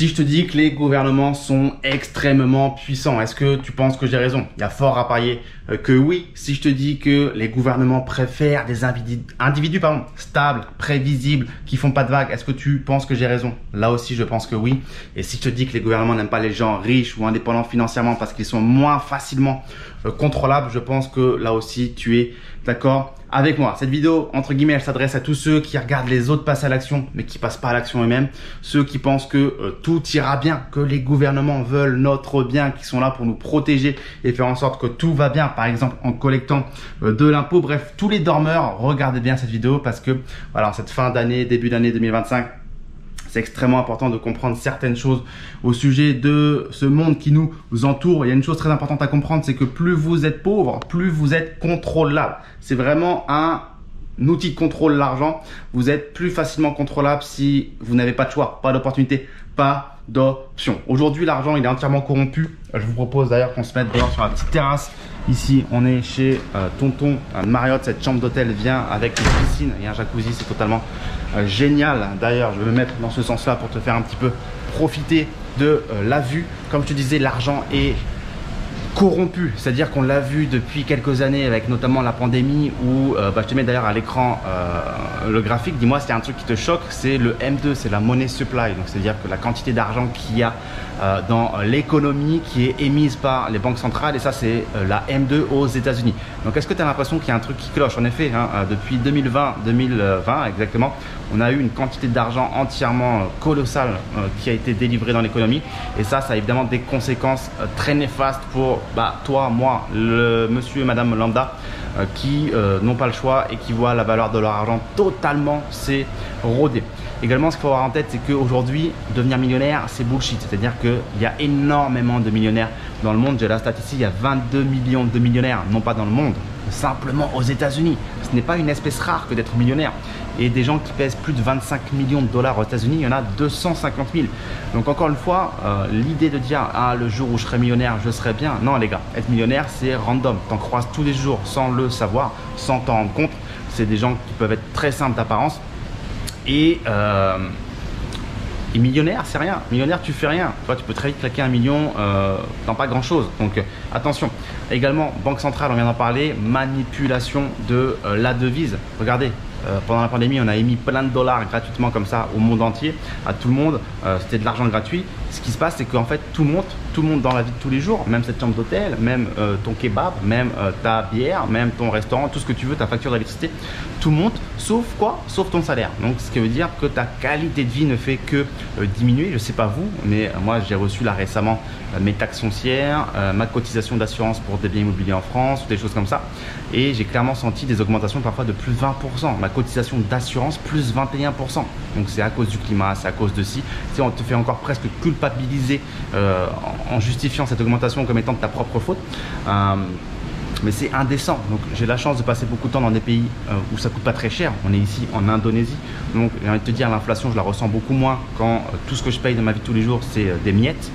Si je te dis que les gouvernements sont extrêmement puissants, est-ce que tu penses que j'ai raison? Il y a fort à parier que oui. Si je te dis que les gouvernements préfèrent des individus stables, prévisibles, qui font pas de vagues, est-ce que tu penses que j'ai raison? Là aussi, je pense que oui. Et si je te dis que les gouvernements n'aiment pas les gens riches ou indépendants financièrement parce qu'ils sont moins facilement contrôlables, je pense que là aussi, tu es d'accord avec moi. Cette vidéo, entre guillemets, elle s'adresse à tous ceux qui regardent les autres passer à l'action, mais qui passent pas à l'action eux-mêmes. Ceux qui pensent que tout ira bien, que les gouvernements veulent notre bien, qui sont là pour nous protéger et faire en sorte que tout va bien, par exemple en collectant de l'impôt. Bref, tous les dormeurs, regardez bien cette vidéo parce que, voilà, cette fin d'année, début d'année 2025, c'est extrêmement important de comprendre certaines choses au sujet de ce monde qui nous entoure. Il y a une chose très importante à comprendre, c'est que plus vous êtes pauvre, plus vous êtes contrôlable. C'est vraiment un outil de contrôle, l'argent. Vous êtes plus facilement contrôlable si vous n'avez pas de choix, pas d'opportunité, pas d'option. Aujourd'hui, l'argent, il est entièrement corrompu. Je vous propose d'ailleurs qu'on se mette dehors sur la petite terrasse. Ici, on est chez Tonton Marriott. Cette chambre d'hôtel vient avec une piscine et un jacuzzi. C'est totalement génial. D'ailleurs, je vais me mettre dans ce sens-là pour te faire un petit peu profiter de la vue. Comme je te disais, l'argent est corrompu, c'est-à-dire qu'on l'a vu depuis quelques années avec notamment la pandémie où, je te mets d'ailleurs à l'écran le graphique. Dis-moi s'il y a un truc qui te choque, c'est le M2, c'est la money supply. Donc c'est-à-dire que la quantité d'argent qu'il y a dans l'économie qui est émise par les banques centrales, et ça c'est la M2 aux États-Unis. Donc est-ce que tu as l'impression qu'il y a un truc qui cloche? En effet, depuis 2020 exactement, on a eu une quantité d'argent entièrement colossale qui a été délivrée dans l'économie, et ça a évidemment des conséquences très néfastes pour toi, moi, le monsieur et madame lambda qui n'ont pas le choix et qui voient la valeur de leur argent totalement s'éroder. Également, ce qu'il faut avoir en tête, c'est qu'aujourd'hui, devenir millionnaire, c'est bullshit. C'est-à-dire qu'il y a énormément de millionnaires dans le monde. J'ai la stat ici, il y a 22 millions de millionnaires, non pas dans le monde, simplement aux États-Unis. Ce n'est pas une espèce rare que d'être millionnaire. Et des gens qui pèsent plus de 25 millions de dollars aux États-Unis, il y en a 250 000. Donc encore une fois, l'idée de dire « Ah, le jour où je serai millionnaire, je serai bien ». Non les gars, être millionnaire, c'est random. Tu en croises tous les jours sans le savoir, sans t'en rendre compte. C'est des gens qui peuvent être très simples d'apparence. Et millionnaire, c'est rien. Millionnaire, tu fais rien. Toi, tu peux très vite claquer 1 million dans pas grand chose. Donc attention. Également, banque centrale, on vient d'en parler, manipulation de la devise. Regardez. Pendant la pandémie, on a émis plein de dollars gratuitement comme ça au monde entier, à tout le monde. C'était de l'argent gratuit. Ce qui se passe, c'est qu'en fait, tout monte dans la vie de tous les jours. Même cette chambre d'hôtel, même ton kebab, même ta bière, même ton restaurant, tout ce que tu veux, ta facture d'électricité. Tout monte, sauf quoi? Sauf ton salaire. Donc, ce qui veut dire que ta qualité de vie ne fait que diminuer. Je ne sais pas vous, mais moi, j'ai reçu là récemment mes taxes foncières, ma cotisation d'assurance pour des biens immobiliers en France, des choses comme ça. Et j'ai clairement senti des augmentations parfois de plus de 20%. Ma cotisation d'assurance plus 21%. Donc c'est à cause du climat, c'est à cause de ci. Tu sais, on te fait encore presque culpabiliser en justifiant cette augmentation comme étant de ta propre faute. Mais c'est indécent. Donc j'ai la chance de passer beaucoup de temps dans des pays où ça coûte pas très cher. On est ici en Indonésie. Donc j'ai envie de te dire, l'inflation, je la ressens beaucoup moins quand tout ce que je paye dans ma vie de tous les jours, c'est des miettes.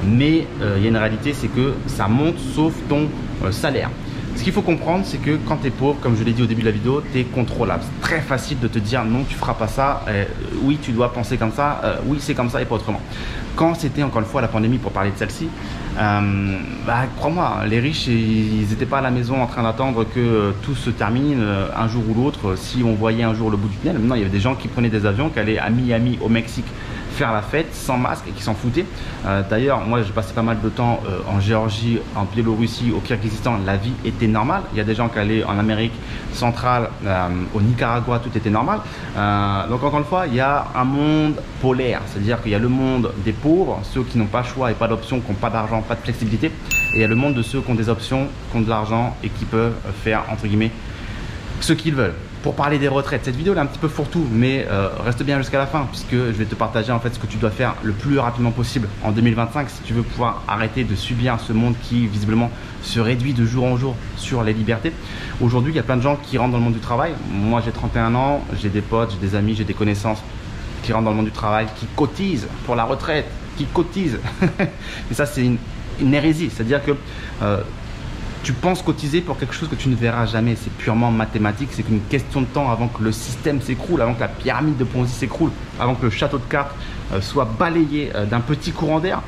Mais il y a une réalité, c'est que ça monte sauf ton salaire. Ce qu'il faut comprendre, c'est que quand tu es pauvre, comme je l'ai dit au début de la vidéo, tu es contrôlable. C'est très facile de te dire non, tu feras pas ça, oui, tu dois penser comme ça, oui, c'est comme ça et pas autrement. Quand c'était encore une fois la pandémie, pour parler de celle-ci, crois-moi, les riches, ils n'étaient pas à la maison en train d'attendre que tout se termine un jour ou l'autre. Si on voyait un jour le bout du tunnel, maintenant il y avait des gens qui prenaient des avions, qui allaient à Miami, au Mexique, faire la fête sans masque et qui s'en foutaient. D'ailleurs, moi j'ai passé pas mal de temps en Géorgie, en Biélorussie, au Kirghizistan, la vie était normale. Il y a des gens qui allaient en Amérique centrale, au Nicaragua, tout était normal. Donc encore une fois, il y a un monde polaire, c'est-à-dire qu'il y a le monde des pauvres, ceux qui n'ont pas le choix et pas d'options, qui n'ont pas d'argent, pas de flexibilité, et il y a le monde de ceux qui ont des options, qui ont de l'argent et qui peuvent faire entre guillemets ce qu'ils veulent. Pour parler des retraites, cette vidéo elle est un petit peu fourre-tout, mais reste bien jusqu'à la fin puisque je vais te partager en fait ce que tu dois faire le plus rapidement possible en 2025 si tu veux pouvoir arrêter de subir ce monde qui visiblement se réduit de jour en jour sur les libertés. Aujourd'hui, il y a plein de gens qui rentrent dans le monde du travail. Moi, j'ai 31 ans, j'ai des potes, j'ai des amis, j'ai des connaissances qui rentrent dans le monde du travail, qui cotisent pour la retraite, qui cotisent. Et ça, c'est une hérésie, c'est-à-dire que tu penses cotiser pour quelque chose que tu ne verras jamais. C'est purement mathématique, c'est qu'une question de temps avant que le système s'écroule, avant que la pyramide de Ponzi s'écroule, avant que le château de cartes soit balayé d'un petit courant d'air.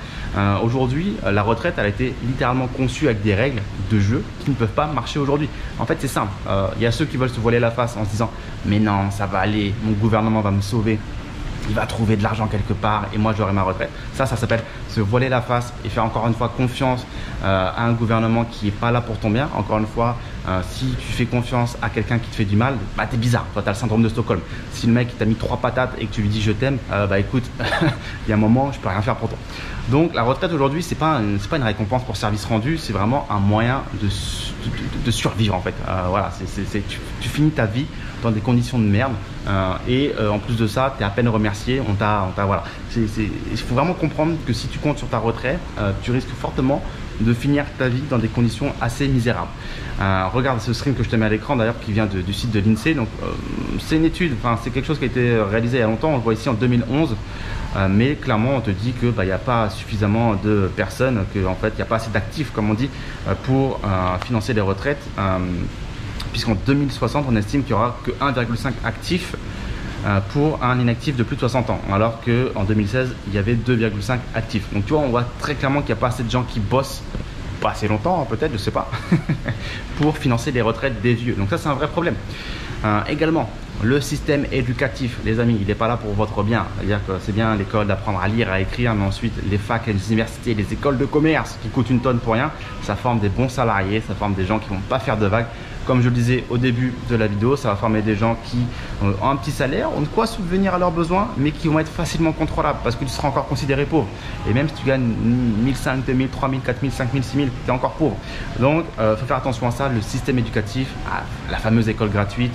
Aujourd'hui, la retraite, elle a été littéralement conçue avec des règles de jeu qui ne peuvent pas marcher aujourd'hui. En fait, c'est simple. Il y a ceux qui veulent se voiler la face en se disant « Mais non, ça va aller, mon gouvernement va me sauver. Il va trouver de l'argent quelque part et moi j'aurai ma retraite ». Ça s'appelle se voiler la face et faire encore une fois confiance à un gouvernement qui n'est pas là pour ton bien. Encore une fois, si tu fais confiance à quelqu'un qui te fait du mal, bah t'es bizarre, toi t'as le syndrome de Stockholm. Si le mec t'a mis 3 patates et que tu lui dis je t'aime, bah écoute, il y a un moment, je peux rien faire pour toi. Donc la retraite aujourd'hui, c'est pas une récompense pour service rendu, c'est vraiment un moyen de survivre en fait. Voilà, tu finis ta vie dans des conditions de merde et en plus de ça, tu es à peine remercié. Voilà. Il faut vraiment comprendre que si tu comptes sur ta retraite, tu risques fortement de finir ta vie dans des conditions assez misérables. Regarde ce stream que je te mets à l'écran d'ailleurs qui vient du site de l'INSEE. Donc c'est une étude, c'est quelque chose qui a été réalisé il y a longtemps, on le voit ici en 2011. Mais clairement on te dit que n'y a pas suffisamment de personnes, qu'en fait il n'y a pas assez d'actifs comme on dit pour financer les retraites, puisqu'en 2060 on estime qu'il n'y aura que 1,5 actifs pour un inactif de plus de 60 ans, alors qu'en 2016 il y avait 2,5 actifs. Donc tu vois, on voit très clairement qu'il n'y a pas assez de gens qui bossent, pas assez longtemps peut-être, je sais pas, pour financer les retraites des vieux. Donc ça c'est un vrai problème. Également, le système éducatif, les amis, il n'est pas là pour votre bien. C'est-à-dire que c'est bien l'école d'apprendre à lire, à écrire, mais ensuite les facs, les universités, les écoles de commerce qui coûtent une tonne pour rien, ça forme des bons salariés, ça forme des gens qui ne vont pas faire de vagues. Comme je le disais au début de la vidéo, ça va former des gens qui ont un petit salaire, ont de quoi subvenir à leurs besoins, mais qui vont être facilement contrôlables parce que tu seras encore considéré pauvre. Et même si tu gagnes 1500, 2000, 3000, 4000, 5000, 6000, tu es encore pauvre. Donc, il faut faire attention à ça. Le système éducatif, la fameuse école gratuite,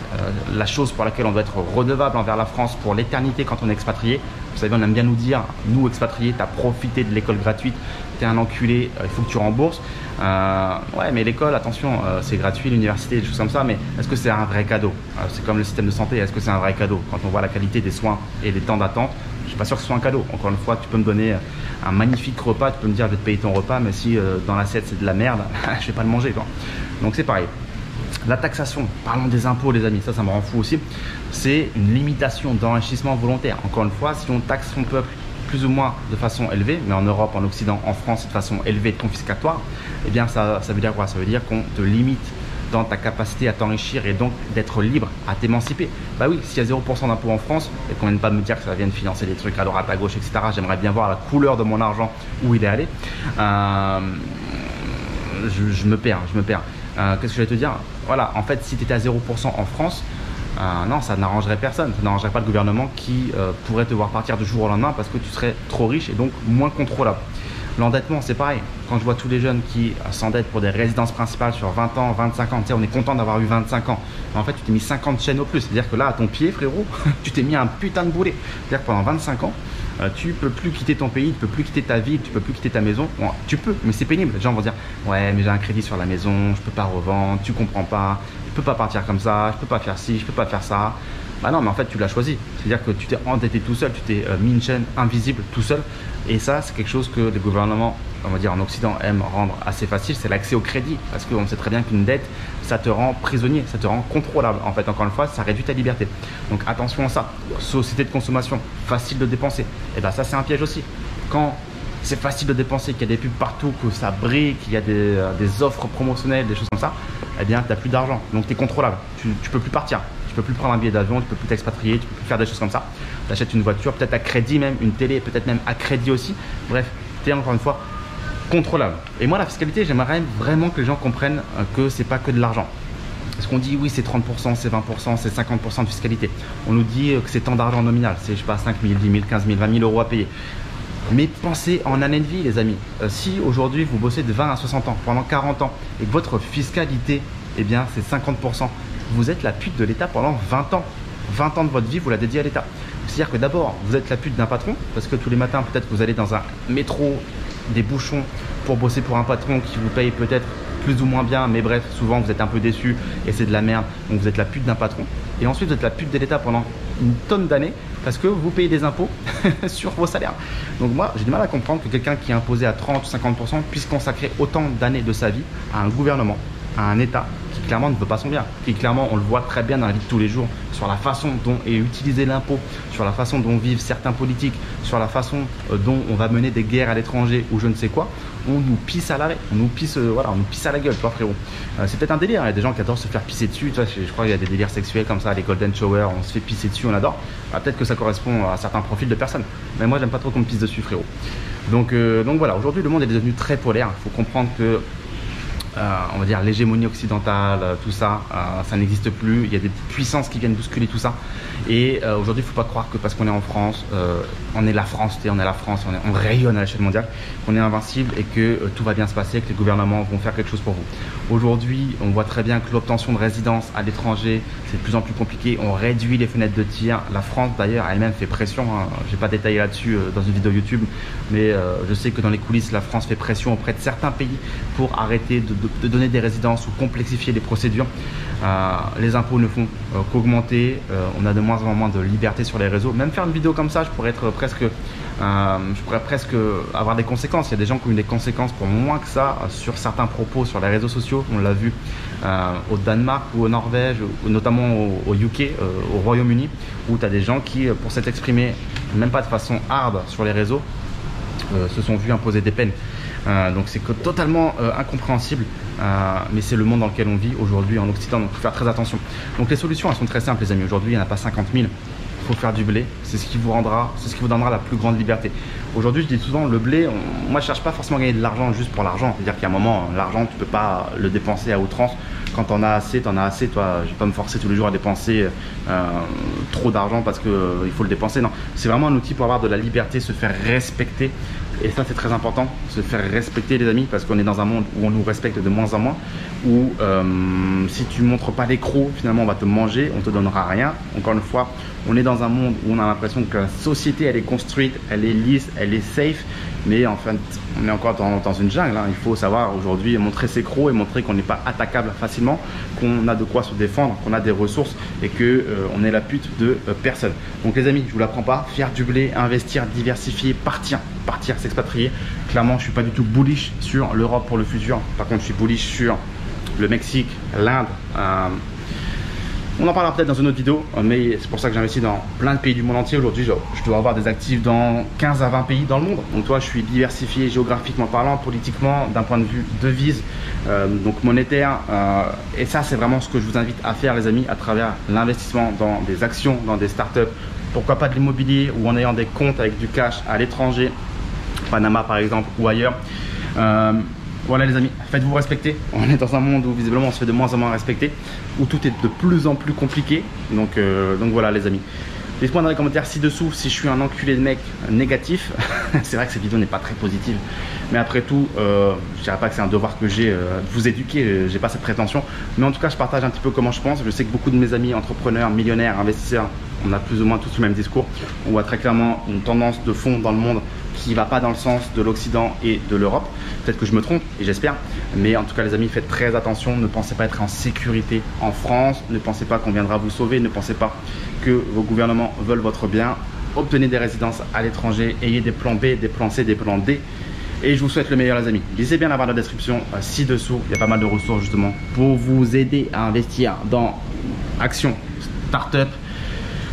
la chose pour laquelle on doit être redevable envers la France pour l'éternité quand on est expatrié. Vous savez, on aime bien nous dire, nous expatriés, tu as profité de l'école gratuite, tu es un enculé, il faut que tu rembourses. Ouais, mais l'école, attention, c'est gratuit, l'université, des choses comme ça, mais est-ce que c'est un vrai cadeau? C'est comme le système de santé, est-ce que c'est un vrai cadeau? Quand on voit la qualité des soins et les temps d'attente, je suis pas sûr que ce soit un cadeau. Encore une fois, tu peux me donner un magnifique repas, tu peux me dire je vais te payer ton repas, mais si dans l'assiette c'est de la merde, je vais pas le manger, quoi. Donc c'est pareil. La taxation, parlons des impôts les amis, ça me rend fou aussi. C'est une limitation d'enrichissement volontaire. Encore une fois, si on taxe son peuple plus ou moins de façon élevée, mais en Europe, en Occident, en France, de façon élevée, confiscatoire, eh bien ça veut dire quoi? Ça veut dire qu'on te limite dans ta capacité à t'enrichir et donc d'être libre, à t'émanciper. Bah oui, s'il y a 0% d'impôt en France, et qu'on ne vienne pas me dire que ça vienne financer des trucs à droite, à gauche, etc., j'aimerais bien voir la couleur de mon argent, où il est allé. Je me perds. Qu'est-ce que je vais te dire? Voilà, en fait, si tu étais à 0% en France, non, ça n'arrangerait personne, ça n'arrangerait pas le gouvernement qui pourrait te voir partir du jour au lendemain parce que tu serais trop riche et donc moins contrôlable. L'endettement, c'est pareil. Quand je vois tous les jeunes qui s'endettent pour des résidences principales sur 20 ans, 25 ans, tu sais, on est content d'avoir eu 25 ans. Mais en fait, tu t'es mis 50 chaînes au plus. C'est-à-dire que là, à ton pied, frérot, tu t'es mis un putain de boulet. C'est-à-dire que pendant 25 ans, tu peux plus quitter ton pays, tu peux plus quitter ta ville, tu peux plus quitter ta maison. Bon, tu peux, mais c'est pénible. Les gens vont dire, ouais, mais j'ai un crédit sur la maison, je peux pas revendre, tu comprends pas, je peux pas partir comme ça, je peux pas faire ci, je peux pas faire ça. Bah non, mais en fait, tu l'as choisi. C'est-à-dire que tu t'es endetté tout seul, tu t'es mis une chaîne invisible tout seul. Et ça, c'est quelque chose que les gouvernements, on va dire en Occident, aiment rendre assez facile, c'est l'accès au crédit. Parce qu'on sait très bien qu'une dette, ça te rend prisonnier, ça te rend contrôlable. En fait, encore une fois, ça réduit ta liberté. Donc attention à ça. Société de consommation, facile de dépenser. Et bien ça, c'est un piège aussi. Quand c'est facile de dépenser, qu'il y a des pubs partout, que ça brille, qu'il y a des offres promotionnelles, des choses comme ça, eh bien, tu n'as plus d'argent. Donc tu es contrôlable. Tu peux plus partir. Tu peux plus prendre un billet d'avion, tu peux plus t'expatrier, tu peux plus faire des choses comme ça. Tu achètes une voiture, peut-être à crédit même, une télé, peut-être même à crédit aussi. Bref, tu es encore une fois contrôlable. Et moi, la fiscalité, j'aimerais vraiment que les gens comprennent que c'est pas que de l'argent. Parce qu'on dit oui, c'est 30%, c'est 20%, c'est 50% de fiscalité. On nous dit que c'est tant d'argent nominal, c'est je sais pas 5 000, 10 000, 15 000, 20 000 euros à payer. Mais pensez en année de vie, les amis. Si aujourd'hui vous bossez de 20 à 60 ans, pendant 40 ans, et que votre fiscalité, eh bien, c'est 50%, vous êtes la pute de l'État pendant 20 ans. 20 ans de votre vie, vous la dédiez à l'État. C'est-à-dire que d'abord, vous êtes la pute d'un patron, parce que tous les matins, peut-être vous allez dans un métro, des bouchons, pour bosser pour un patron qui vous paye peut-être plus ou moins bien, mais bref, souvent vous êtes un peu déçu et c'est de la merde, donc vous êtes la pute d'un patron. Et ensuite, vous êtes la pute de l'État pendant une tonne d'années, parce que vous payez des impôts sur vos salaires. Donc moi, j'ai du mal à comprendre que quelqu'un qui est imposé à 30 ou 50% puisse consacrer autant d'années de sa vie à un gouvernement, à un État qui clairement ne veut pas son bien, qui clairement, on le voit très bien dans la vie de tous les jours, sur la façon dont est utilisé l'impôt, sur la façon dont vivent certains politiques, sur la façon dont on va mener des guerres à l'étranger ou je ne sais quoi. On nous pisse à l'arrêt, on nous pisse, voilà, on nous pisse à la gueule, toi frérot. C'est peut-être un délire, il y a des gens qui adorent se faire pisser dessus, tu vois, je crois qu'il y a des délires sexuels comme ça, les golden shower, on se fait pisser dessus, on adore. Peut-être que ça correspond à certains profils de personnes, mais moi j'aime pas trop qu'on me pisse dessus, frérot. Donc voilà, aujourd'hui le monde est devenu très polaire, il faut comprendre que on va dire l'hégémonie occidentale, tout ça, ça n'existe plus. Il y a des puissances qui viennent bousculer tout ça. Et aujourd'hui, il ne faut pas croire que parce qu'on est en France, on est la France, on est la France, on rayonne à l'échelle mondiale, qu'on est invincible et que tout va bien se passer, que les gouvernements vont faire quelque chose pour vous. Aujourd'hui, on voit très bien que l'obtention de résidence à l'étranger, c'est de plus en plus compliqué. On réduit les fenêtres de tir. La France, d'ailleurs, elle-même fait pression. Je n'ai pas détaillé là-dessus dans une vidéo YouTube, mais je sais que dans les coulisses, la France fait pression auprès de certains pays pour arrêter de donner des résidences ou complexifier les procédures. Les impôts ne font qu'augmenter, on a de moins en moins de liberté sur les réseaux. Même faire une vidéo comme ça, je pourrais presque avoir des conséquences. Il y a des gens qui ont eu des conséquences pour moins que ça sur certains propos sur les réseaux sociaux. On l'a vu au Danemark ou au Norvège, ou notamment au UK, au Royaume-Uni, où tu as des gens qui, pour s'être exprimés, même pas de façon hard sur les réseaux, se sont vus imposer des peines. Donc c'est totalement incompréhensible, mais c'est le monde dans lequel on vit aujourd'hui en Occident, donc il faut faire très attention. Donc les solutions, elles sont très simples les amis. Aujourd'hui il n'y en a pas 50 000, il faut faire du blé, c'est ce qui vous donnera la plus grande liberté. Aujourd'hui je dis souvent le blé, moi je cherche pas forcément à gagner de l'argent juste pour l'argent, c'est-à-dire qu'il y a un moment, l'argent tu peux pas le dépenser à outrance. Quand t'en as assez, t'en as assez. Toi, je vais pas me forcer tous les jours à dépenser trop d'argent parce que il faut le dépenser. Non, c'est vraiment un outil pour avoir de la liberté, se faire respecter. Et ça, c'est très important, se faire respecter, les amis, parce qu'on est dans un monde où on nous respecte de moins en moins. Où si tu montres pas les crocs, finalement, on va te manger, on te donnera rien. Encore une fois, on est dans un monde où on a l'impression que la société, elle est construite, elle est lisse, elle est safe. Mais en fait, on est encore dans une jungle. Hein. Il faut savoir aujourd'hui montrer ses crocs et montrer qu'on n'est pas attaquable facilement, qu'on a de quoi se défendre, qu'on a des ressources et que on est la pute de personne. Donc les amis, je vous l'apprends pas, faire du blé, investir, diversifier, partir, s'expatrier. Clairement, je suis pas du tout bullish sur l'Europe pour le futur. Par contre, je suis bullish sur le Mexique, l'Inde. On en parlera peut-être dans une autre vidéo, mais c'est pour ça que j'investis dans plein de pays du monde entier. Aujourd'hui, je dois avoir des actifs dans 15 à 20 pays dans le monde. Donc toi, je suis diversifié géographiquement parlant, politiquement, d'un point de vue devise, donc monétaire. Et ça, c'est vraiment ce que je vous invite à faire, les amis, à travers l'investissement dans des actions, dans des startups. Pourquoi pas de l'immobilier ou en ayant des comptes avec du cash à l'étranger, Panama par exemple, ou ailleurs. Voilà les amis, faites-vous respecter. On est dans un monde où visiblement on se fait de moins en moins respecter, où tout est de plus en plus compliqué. Donc voilà les amis. Dites-moi dans les commentaires ci-dessous si je suis un enculé de mec négatif. C'est vrai que cette vidéo n'est pas très positive. Mais après tout, je dirais pas que c'est un devoir que j'ai de vous éduquer, j'ai pas cette prétention. Mais en tout cas, je partage un petit peu comment je pense. Je sais que beaucoup de mes amis entrepreneurs, millionnaires, investisseurs, on a plus ou moins tous le même discours. On voit très clairement une tendance de fond dans le monde qui ne va pas dans le sens de l'Occident et de l'Europe. Peut-être que je me trompe et j'espère. Mais en tout cas les amis, faites très attention. Ne pensez pas être en sécurité en France. Ne pensez pas qu'on viendra vous sauver. Ne pensez pas que vos gouvernements veulent votre bien. Obtenez des résidences à l'étranger. Ayez des plans B, des plans C, des plans D. Et je vous souhaite le meilleur les amis. Lisez bien la barre de description ci-dessous. Il y a pas mal de ressources justement pour vous aider à investir dans actions, start-up.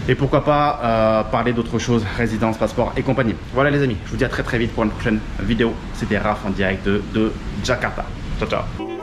Et pourquoi pas parler d'autres choses, résidence, passeport et compagnie. Voilà les amis, je vous dis à très vite pour une prochaine vidéo. C'était Raph en direct de Jakarta. Ciao ciao.